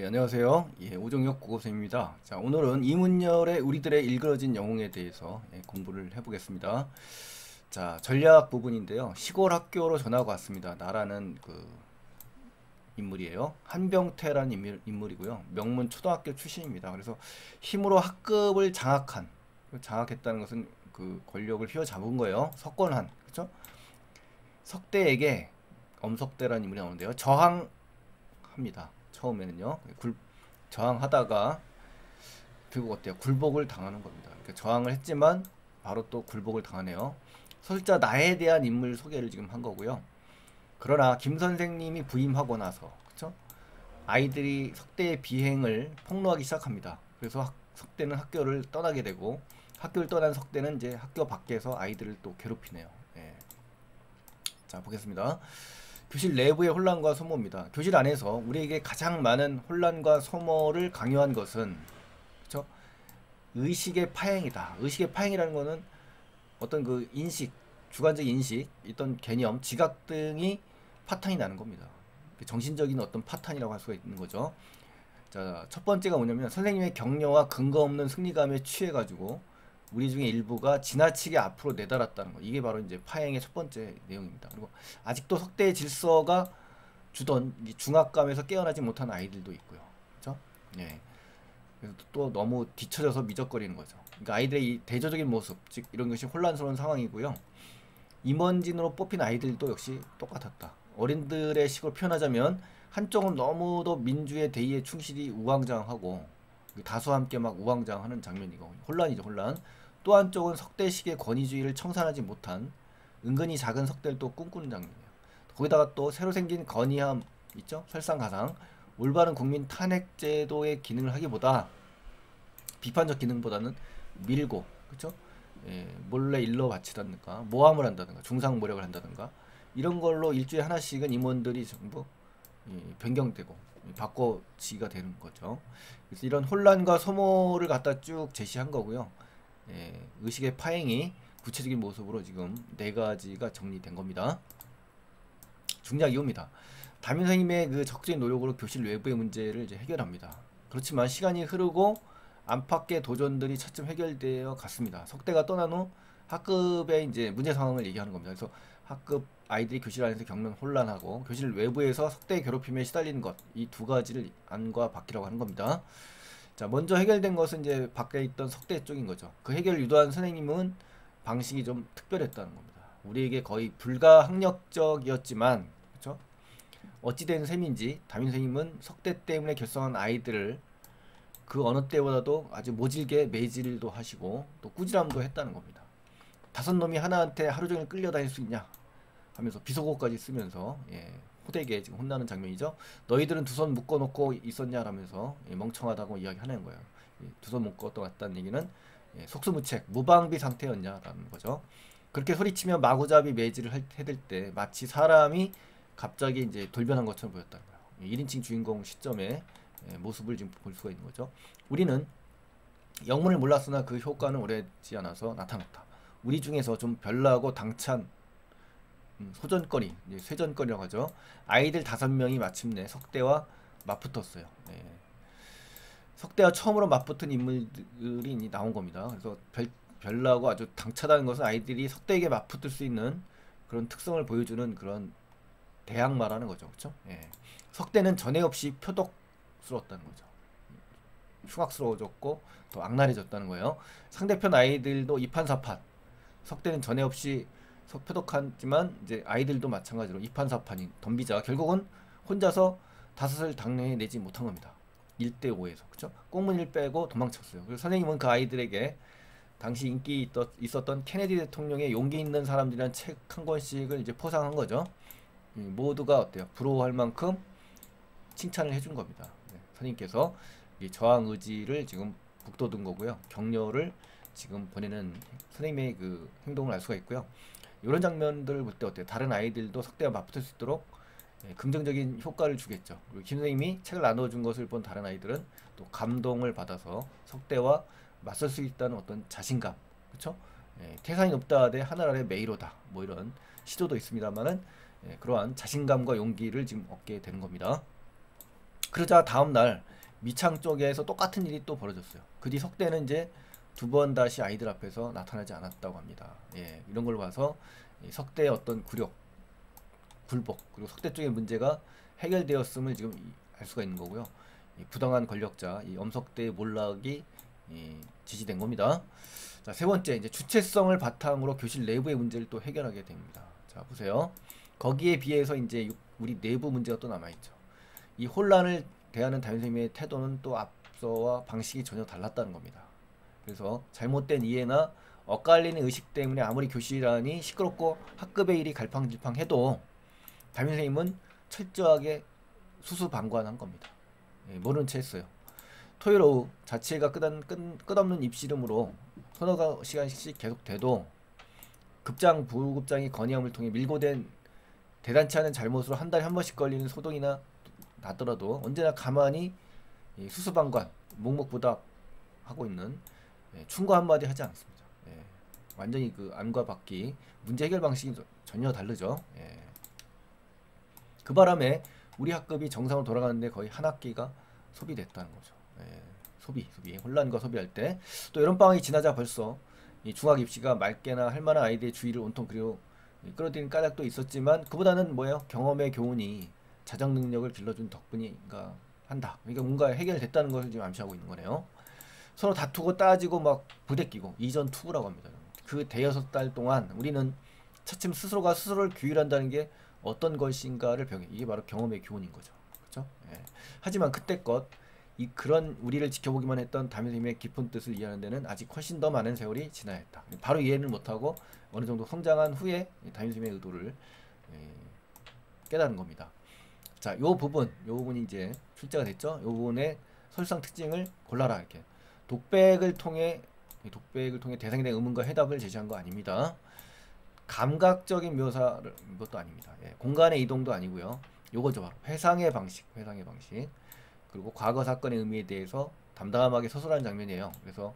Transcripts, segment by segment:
안녕하세요. 오종혁 국어쌤입니다. 자, 오늘은 이문열의 우리들의 일그러진 영웅에 대해서 공부를 해보겠습니다. 자, 전략 부분인데요. 시골 학교로 전화가 왔습니다. 나라는 그 인물이에요. 한병태라는 인물이고요. 명문 초등학교 출신입니다. 그래서 힘으로 학급을 장악했다는 것은 그 권력을 휘어잡은 거예요. 석권한, 그렇죠? 석대에게 엄석대라는 인물이 나오는데요. 저항합니다. 처음에는요. 저항하다가 결국 어때요? 굴복을 당하는 겁니다. 그러니까 저항을 했지만 바로 또 굴복을 당하네요. 설자 나에 대한 인물 소개를 지금 한 거고요. 그러나 김 선생님이 부임하고 나서, 그쵸? 아이들이 석대의 비행을 폭로하기 시작합니다. 그래서 석대는 학교를 떠나게 되고, 학교를 떠난 석대는 이제 학교 밖에서 아이들을 또 괴롭히네요. 예. 자, 보겠습니다. 교실 내부의 혼란과 소모입니다. 교실 안에서 우리에게 가장 많은 혼란과 소모를 강요한 것은, 그쵸? 의식의 파행이다. 의식의 파행이라는 것은 어떤 그 인식, 주관적 인식, 어떤 개념, 지각 등이 파탄이 나는 겁니다. 정신적인 어떤 파탄이라고 할 수가 있는 거죠. 자, 첫 번째가 뭐냐면 선생님의 격려와 근거 없는 승리감에 취해가지고 우리 중에 일부가 지나치게 앞으로 내달았다는 거. 이게 바로 이제 파행의 첫 번째 내용입니다. 그리고 아직도 석대의 질서가 주던 중압감에서 깨어나지 못한 아이들도 있고요. 그렇죠? 예. 그래서 또 너무 뒤처져서 미적거리는 거죠. 그러니까 아이들의 이 대조적인 모습, 즉 이런 것이 혼란스러운 상황이고요. 임원진으로 뽑힌 아이들도 역시 똑같았다. 어린들의 식으로 표현하자면 한쪽은 너무도 민주의 대의에 충실히 우왕좌왕하고 다수와 함께 막 우왕좌왕하는 장면이고 혼란이죠, 혼란. 또 한쪽은 석대식의 권위주의를 청산하지 못한 은근히 작은 석대를 또 꿈꾸는 장면이에요. 거기다가 또 새로 생긴 건의함 있죠? 설상가상 올바른 국민 탄핵 제도의 기능을 하기보다 비판적 기능보다는 밀고, 그렇죠? 예, 몰래 일러 바치다든가 모함을 한다든가 중상모략을 한다든가 이런 걸로 일주일에 하나씩은 임원들이 전부 변경되고 바꿔지가 되는 거죠. 그래서 이런 혼란과 소모를 갖다 쭉 제시한 거고요. 예, 의식의 파행이 구체적인 모습으로 지금 네 가지가 정리된 겁니다. 중요한 이유입니다. 담임 선생님의 그 적극적인 노력으로 교실 외부의 문제를 이제 해결합니다. 그렇지만 시간이 흐르고 안팎의 도전들이 차츰 해결되어 갔습니다. 석대가 떠난 후 학급의 이제 문제 상황을 얘기하는 겁니다. 그래서 학급 아이들이 교실 안에서 겪는 혼란하고 교실 외부에서 석대의 괴롭힘에 시달리는 것, 이 두 가지를 안과 밖이라고 하는 겁니다. 자, 먼저 해결된 것은 이제 밖에 있던 석대 쪽인 거죠. 그 해결을 유도한 선생님은 방식이 좀 특별했다는 겁니다. 우리에게 거의 불가항력적이었지만, 그렇죠? 어찌된 셈인지 담임 선생님은 석대 때문에 결성한 아이들을 그 어느 때보다도 아주 모질게 매질도 하시고 또 꾸지람도 했다는 겁니다. 다섯 놈이 하나한테 하루 종일 끌려다닐 수 있냐 하면서 비속어까지 쓰면서 호되게 지금 혼나는 장면이죠. 너희들은 두 손 묶어놓고 있었냐라면서 멍청하다고 이야기하는 거예요. 두 손 묶었던 같다는 얘기는 속수무책, 무방비 상태였냐라는 거죠. 그렇게 소리치며 마구잡이 매질을 해댈 때 마치 사람이 갑자기 이제 돌변한 것처럼 보였다는 거예요. 1인칭 주인공 시점에 모습을 지금 볼 수가 있는 거죠. 우리는 영문을 몰랐으나 그 효과는 오래지 않아서 나타났다. 우리 중에서 좀 별나고 당찬 소전거리, 쇠전거리라고 하죠. 아이들 5명이 마침내 석대와 맞붙었어요. 석대와 처음으로 맞붙은 인물들이 나온 겁니다. 그래서 별나고 아주 당차다는 것은 아이들이 석대에게 맞붙을 수 있는 그런 특성을 보여주는 그런 대항마라는 거죠. 그렇죠? 석대는 전에 없이 표독스러웠다는 거죠. 흉악스러워졌고 더 악랄해졌다는 거예요. 상대편 아이들도 이판사판. 석대는 전에 없이 표독하지만 이제 아이들도 마찬가지로 이판사판인 덤비자 결국은 혼자서 다섯을 당내내지 못한 겁니다. 1대5에서 그쵸? 꽁무니를 빼고 도망쳤어요. 그래서 선생님은 그 아이들에게 당시 인기 있었던 케네디 대통령의 용기 있는 사람들이란 책 한 권씩을 이제 포상한 거죠. 모두가 어때요? 부러워할 만큼 칭찬을 해준 겁니다. 선생님께서 이 저항 의지를 지금 북돋은 거고요. 격려를 지금 보내는 선생님의 그 행동을 알 수가 있고요. 이런 장면들을 볼 때 어때요? 다른 아이들도 석대와 맞붙을 수 있도록 긍정적인 효과를 주겠죠. 그리고 김 선생님이 책을 나눠준 것을 본 다른 아이들은 또 감동을 받아서 석대와 맞설 수 있다는 어떤 자신감, 그렇죠? 태산이 높다 대 하늘 아래 메이로다, 뭐 이런 시도도 있습니다만은 그러한 자신감과 용기를 지금 얻게 되는 겁니다. 그러자 다음날 미창 쪽에서 똑같은 일이 또 벌어졌어요. 그 뒤 석대는 이제 두 번 다시 아이들 앞에서 나타나지 않았다고 합니다. 예, 이런 걸 봐서 이 석대의 어떤 굴욕, 굴복, 그리고 석대 쪽의 문제가 해결되었음을 지금 알 수가 있는 거고요. 이 부당한 권력자, 이 엄석대의 몰락이 지지된 겁니다. 자, 세 번째, 이제 주체성을 바탕으로 교실 내부의 문제를 또 해결하게 됩니다. 자, 보세요. 거기에 비해서 이제 우리 내부 문제가 또 남아있죠. 이 혼란을 대하는 담임 선생님의 태도는 또 앞서와 방식이 전혀 달랐다는 겁니다. 그래서 잘못된 이해나 엇갈리는 의식 때문에 아무리 교실 안이 시끄럽고 학급의 일이 갈팡질팡해도 담임 선생님은 철저하게 수수방관한 겁니다. 예, 모른 채 했어요. 토요일 오후 자취가 끝없는 입시름으로 서너 시간씩 계속돼도 급장 부급장이 건의함을 통해 밀고된 대단치 않은 잘못으로 한 달에 한 번씩 걸리는 소동이나 나더라도 언제나 가만히 수수방관 묵묵부답 하고 있는, 충고 한마디 하지 않습니다. 예, 완전히 그 안과 밖이 문제 해결 방식이 전혀 다르죠. 예. 그 바람에 우리 학급이 정상으로 돌아가는데 거의 한 학기가 소비됐다는 거죠. 예, 소비 혼란과 소비할 때 또 여름방학이 지나자 벌써 이 중학 입시가 맑게나 할 만한 아이들의 주의를 온통 그리고 끌어들인 까닭도 있었지만 그보다는 뭐예요? 경험의 교훈이 자정 능력을 길러준 덕분인가 한다. 그러니까 뭔가 해결됐다는 것을 지금 암시하고 있는 거네요. 서로 다투고 따지고 막 부대끼고 이전 투구라고 합니다. 그 대여섯 달 동안 우리는 차츰 스스로가 스스로를 규율한다는 게 어떤 것인가를 배우게, 이게 바로 경험의 교훈인 거죠. 그렇죠? 예. 하지만 그때껏 그런 우리를 지켜보기만 했던 담임 선생님의 깊은 뜻을 이해하는 데는 아직 훨씬 더 많은 세월이 지나야 했다. 바로 이해를 못하고 어느 정도 성장한 후에 담임 선생님의 의도를 깨달은 겁니다. 자, 요 부분이 이제 출제가 됐죠. 요 부분의 설상 특징을 골라라, 이렇게 독백을 통해 대상에 대한 의문과 해답을 제시한 거 아닙니다. 감각적인 묘사를 이것도 아닙니다. 예, 공간의 이동도 아니고요. 요거죠, 바로 회상의 방식. 그리고 과거 사건의 의미에 대해서 담담하게 서술하는 장면이에요. 그래서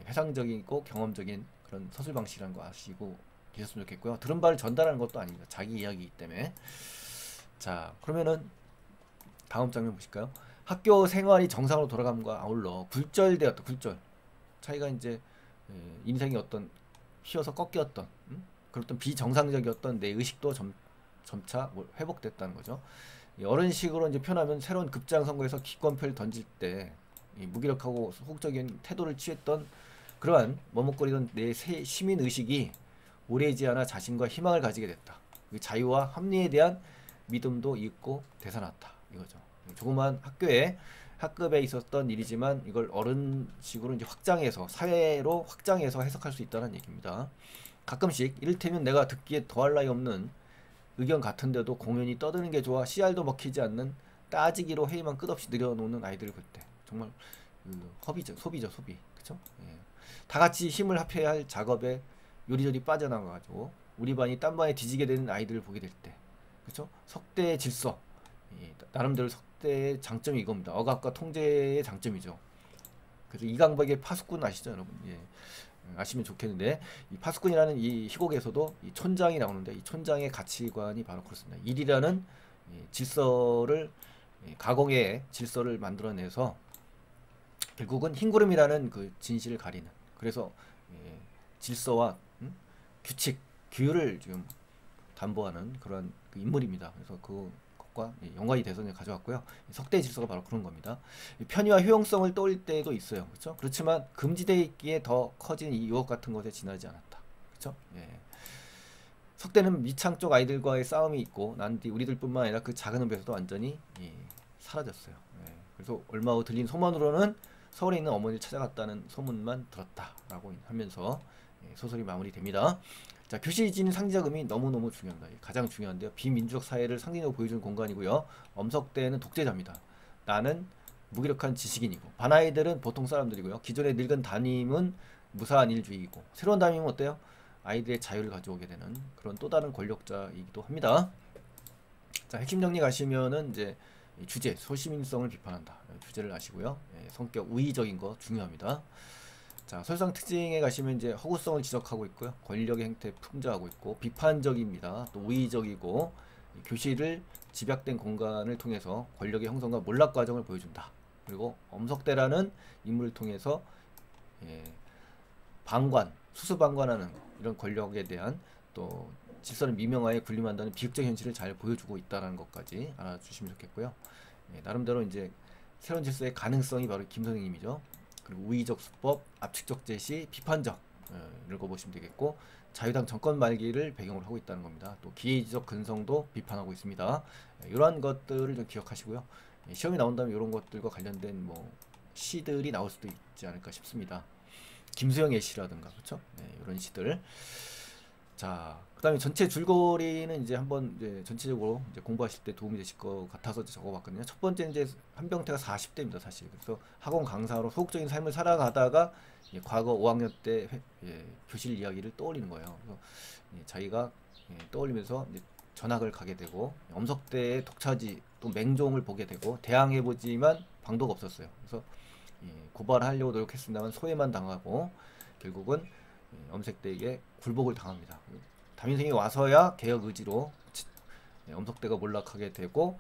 회상적이고 경험적인 그런 서술 방식이라는 거 아시고 계셨으면 좋겠고요. 들은 바를 전달하는 것도 아닙니다. 자기 이야기이기 때문에. 자, 그러면은 다음 장면 보실까요? 학교 생활이 정상으로 돌아감과 아울러 굴절되었던, 차이가 이제 인생이 어떤 휘어서 꺾였던 그렇던 비정상적이었던 내 의식도 점차 회복됐다는 거죠. 어른식으로 이제 표현하면 새로운 급장 선거에서 기권표를 던질 때 무기력하고 소극적인 태도를 취했던 그러한 머뭇거리던 내 시민 의식이 오래지 않아 자신과 희망을 가지게 됐다. 자유와 합리에 대한 믿음도 있고 되살았다, 이거죠. 조그만 학급에 있었던 일이지만 이걸 어른식으로 이제 확장해서 사회로 확장해서 해석할 수 있다는 얘기입니다. 가끔씩 이를테면 내가 듣기에 더할 나위 없는 의견 같은데도 공연히 떠드는 게 좋아 씨알도 먹히지 않는 따지기로 회의만 끝없이 늘여놓는 아이들을 볼 때 정말 소비죠. 그쵸? 예. 다 같이 힘을 합해야 할 작업에 요리조리 빠져나가가지고 우리 반이 딴 반에 뒤지게 되는 아이들을 보게 될 때, 그쵸? 석대의 질서, 나름대로 석대의 장점이 이겁니다. 억압과 통제의 장점이죠. 그래서 이강박의 파수꾼 아시죠, 여러분? 예. 아시면 좋겠는데, 이 파수꾼이라는 이 희곡에서도 이 촌장이 나오는데 이 촌장의 가치관이 바로 그렇습니다. 일이라는 질서를, 가공의 질서를 만들어내서 결국은 흰구름이라는 그 진실을 가리는, 그래서 질서와 규칙, 규율을 지금 담보하는 그런 그 인물입니다. 그래서 그것과 연관이 돼서 가져왔고요. 석대의 질서가 바로 그런 겁니다. 편의와 효용성을 떠올릴 때도 있어요. 그렇죠? 그렇지만 금지되어 있기에 더 커진 이 유혹 같은 것에 지나지 않았다. 그렇죠? 예. 석대는 미창 쪽 아이들과의 싸움이 있고 난 뒤 우리들뿐만 아니라 그 작은 읍에서도 완전히 사라졌어요. 예. 그래서 얼마 후 들린 소문으로는 서울에 있는 어머니를 찾아갔다는 소문만 들었다라고 하면서 소설이 마무리됩니다. 자, 교실이 지닌 상징적 의미 너무너무 중요합니다. 가장 중요한데요. 비민주적 사회를 상징적으로 보여주는 공간이고요. 엄석대는 독재자입니다. 나는 무기력한 지식인이고 반 아이들은 보통 사람들이고요. 기존의 늙은 담임은 무사한 일주의이고 새로운 담임은 어때요? 아이들의 자유를 가져오게 되는 그런 또 다른 권력자이기도 합니다. 자, 핵심 정리 가시면은 이제 주제, 소시민성을 비판한다. 주제를 아시고요. 성격 우위적인 거 중요합니다. 자, 설상 특징에 가시면 이제 허구성을 지적하고 있고요. 권력의 행태에 풍자하고 있고 비판적입니다. 또 우위적이고 교실을 집약된 공간을 통해서 권력의 형성과 몰락 과정을 보여준다. 그리고 엄석대라는 인물을 통해서 방관, 수수방관하는 이런 권력에 대한 또 질서를 미명하에 군림한다는 비극적 현실을 잘 보여주고 있다는 것까지 알아주시면 좋겠고요. 나름대로 이제 새로운 질서의 가능성이 바로 김 선생님이죠. 그리고 우의적 수법, 압축적 제시, 비판적 읽어보시면 되겠고, 자유당 정권 말기를 배경으로 하고 있다는 겁니다. 또 기회지적 근성도 비판하고 있습니다. 이러한 것들을 좀 기억하시고요. 시험이 나온다면 이런 것들과 관련된 뭐 시들이 나올 수도 있지 않을까 싶습니다. 김수영의 시라든가, 그렇죠? 이런 시들. 자, 그다음에 전체 줄거리는 이제 한번 이제 전체적으로 이제 공부하실 때 도움이 되실 것 같아서 적어봤거든요. 첫 번째 이제 한병태가 40대입니다, 사실. 그래서 학원 강사로 소극적인 삶을 살아가다가 과거 5학년 때 교실 이야기를 떠올리는 거예요. 그래서 자기가 떠올리면서 이제 전학을 가게 되고 엄석대의 독차지 또 맹종을 보게 되고 대항해보지만 방도가 없었어요. 그래서 고발하려고 노력했습니다만 소외만 당하고 결국은 엄석대에게 굴복을 당합니다. 담임선생이 와서야 개혁 의지로 엄석대가 몰락하게 되고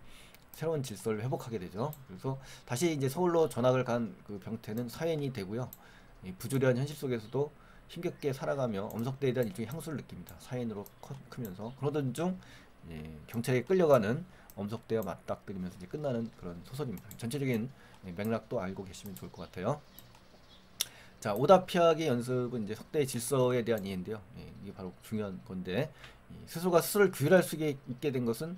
새로운 질서를 회복하게 되죠. 그래서 다시 이제 서울로 전학을 간 그 병태는 사회인이 되고요. 부조리한 현실 속에서도 힘겹게 살아가며 엄석대에 대한 일종의 향수를 느낍니다. 사회인으로 크면서 그러던 중 경찰에 끌려가는 엄석대와 맞닥뜨리면서 이제 끝나는 그런 소설입니다. 전체적인 맥락도 알고 계시면 좋을 것 같아요. 자, 오답 피하기 연습은 이제 석대의 질서에 대한 이해인데요. 이게 바로 중요한 건데, 스스로가 스스로를 규율할 수 있게 된 것은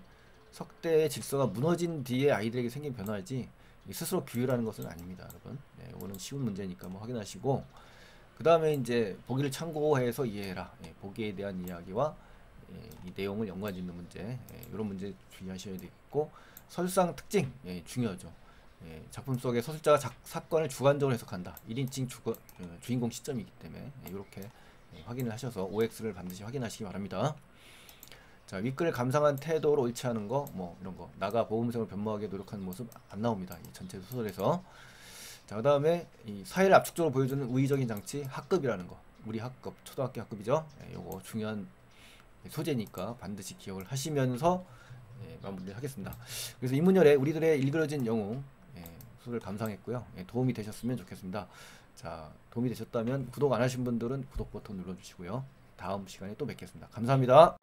석대의 질서가 무너진 뒤에 아이들에게 생긴 변화이지 스스로 규율하는 것은 아닙니다, 여러분. 이거는 쉬운 문제니까 뭐 확인하시고, 그 다음에 이제 보기를 참고해서 이해해라. 보기에 대한 이야기와 이 내용을 연관짓는 문제, 이런 문제 주의하셔야 되겠고, 설상 특징 중요하죠. 작품 속에 서술자가 사건을 주관적으로 해석한다. 1인칭 주인공 시점이기 때문에 이렇게 확인을 하셔서 OX를 반드시 확인하시기 바랍니다. 자, 윗글을 감상한 태도로 옳지 않은 거, 뭐 이런 거, 나가 보험생을 변모하게 노력하는 모습 안 나옵니다. 이 전체 소설에서. 자, 그 다음에 이 사회를 압축적으로 보여주는 우의적인 장치, 학급이라는 거. 우리 학급, 초등학교 학급이죠. 요거 중요한 소재니까 반드시 기억을 하시면서 마무리를 하겠습니다. 그래서 이문열의 우리들의 일그러진 영웅 소설을 감상했고요. 도움이 되셨으면 좋겠습니다. 자, 도움이 되셨다면 구독 안 하신 분들은 구독 버튼 눌러주시고요. 다음 시간에 또 뵙겠습니다. 감사합니다.